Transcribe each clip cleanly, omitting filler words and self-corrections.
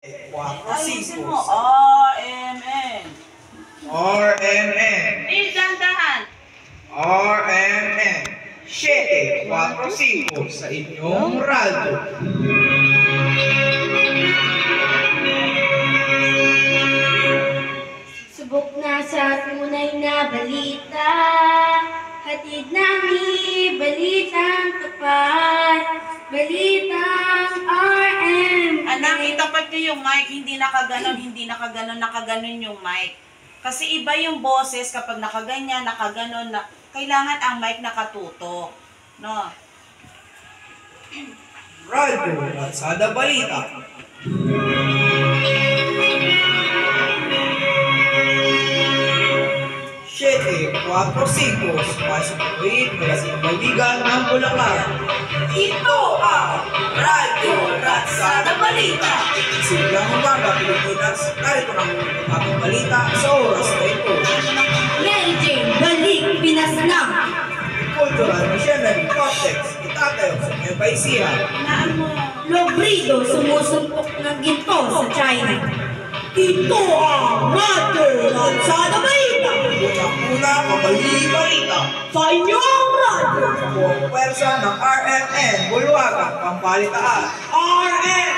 Ayusin mo. Cinco. RMN. RMN. Dandahan. RMN. 745 sa inyong radyo. Subok na sa tunay na balita, hatid namin balitang tapat, balitang RM. Anak, itapat niyo yung mic. Hindi nakaganon, nakaganon yung mic. Kasi iba yung boses kapag nakaganyan, nakaganon, kailangan ang mic nakatutok. No? Radyo Kalsada Balita. Siete, 4-5 sa tuwid mula sa Baligan ng Bulacan. Ito ang Radyo Kalsada Balita. Sigang umaga, Pilipinas, narito ng mga balita sa oras na ito. Mary Jane, balik, Pinas na! Cultural Machinery Complex, itatayo sa Nueva Ecija. Naan mo. Lobrido, sumusuntok ng ginto sa China. Ito ang Radyo Kalsada Balita! Unang-una, balita Sa inyong radyo! sa buong pwersa ng RMN, Bulwagan, Pampalitaan. RMN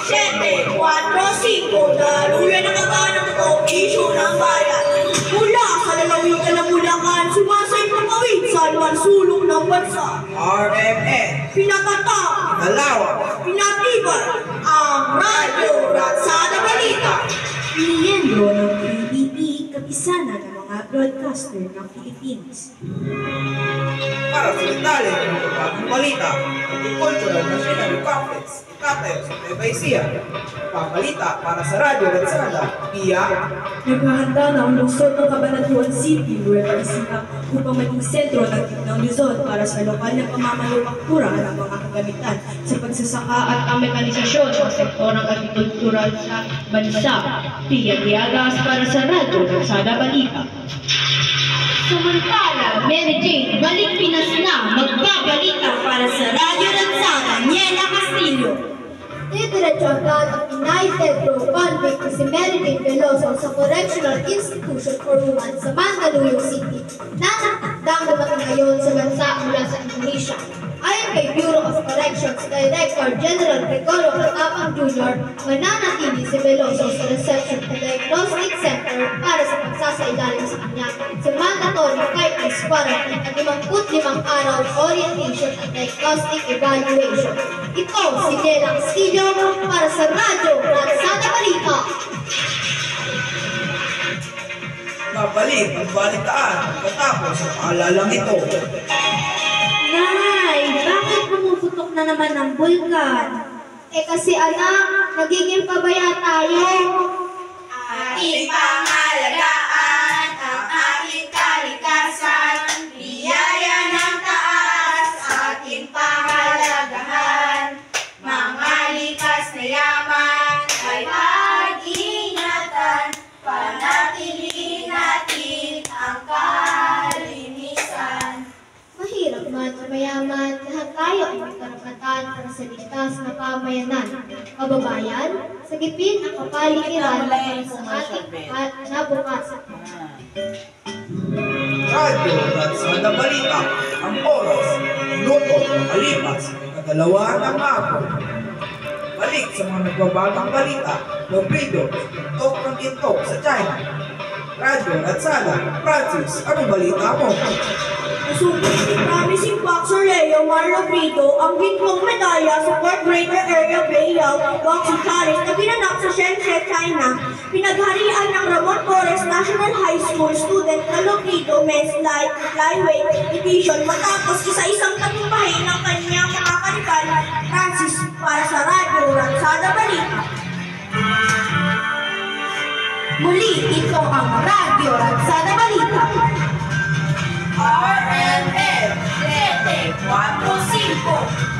745 daluyan ng kaganang totoong isyu ng bayan. Mula sa lalawigan ng Bulacan, sumasay pagawid sa luwang sulong ng bansa. RMN, Pinatatak, Nalawak, pinatibay ang Radyo Kalsada Balita. Piniyendro ng PDP, kabisana ng mga broadcaster ng Pilipinas. para sa detalye ng mga bagong balita, Cultural Machinery Complex, itatayo sa Nueva Ecija. Pabalita para sa Radyo Kalsada, Naghahanda na ang lungsod ng Cabanatuan City, Nueva Ecija upang maging sentro ng Luzon para sa lokal na pamamalupaktura ng mga kagamitan sa pagsasaka at ang mekanisasyon ng sektor ng agrikultural sa bansa. Pia Diagas para sa Radyo Kalsada Balita. Samantala, Mary Jane, balik Pinas na, magbabalita para sa Radyo Kalsada, Niela Castillo. Didiretso agad ang United Pro-Convict na si Mary Jane Veloso sa Correctional Institution for Women sa Mandaluyong City na nakatang dumating ngayon sa bansa mula sa Indonesia. Ayon kay Bureau of Corrections Director General Gregorio Catapang Jr., mananatili si Veloso sa Reception and Diagnostic Center para sa pagsasailalim sa kanya sa mandatory 5 days quarantine at 55 araw orientation at diagnostic evaluation. Ito si Niela Castillo para sa Radyo Kalsada Balita. babalik ang balitaan pagkatapos ang paalalang ito. Nay, bakit pumuputok na naman ang bulkan? Kasi anak, nagiging pabaya tayo. Ating pangalagaan ang ating kalikasan, biyaya ng taas, ating pahalagahan. Mga likas na yaman ay pag-ingatan, panatilihin natin ang kalinisan. Mahirap man o mayaman, lahat tayo ay may karapatan para sa ligtas na pamayanan. Kababayan, sagipin ang kapaligiran para sa ating kinabukasan. Radyo Kalsada Balita, ang oras, minuto, kalipas, ikadalawa ng hapon. Balik sa mga nagbabagang balita, Lobrido, tok ng ginto sa China. Radyo Kalsada, Francis, ano balita mo? Nasubok ni Promising Boxer Leo Marlo Brito ang gintong medalya sa 4th Greater Area Playout Boxing Challenge na pinanap sa Shenzhen, China. Pinagharian ng Ramon Torres National High School student na Lobrido Men's Light Flyweight Edition matapos isa-isang tagumpahin ng kanyang mga karival, Francis, para sa Radyo Kalsada Balita. Muli, ito ang Radyo Kalsada Balita. RMN 745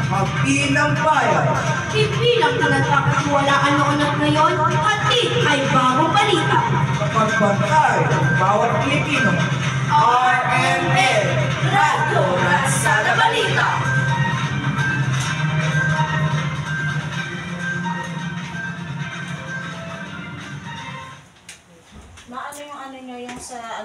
Magbilang bayan, Ipilang pinagkakatiwalaan noon at ngayon, hatid ay bagong balita. kapagbantay ng bawat Pilipino. RMN Radyo Kalsada Balita. Maano yung ano nyo, yung sa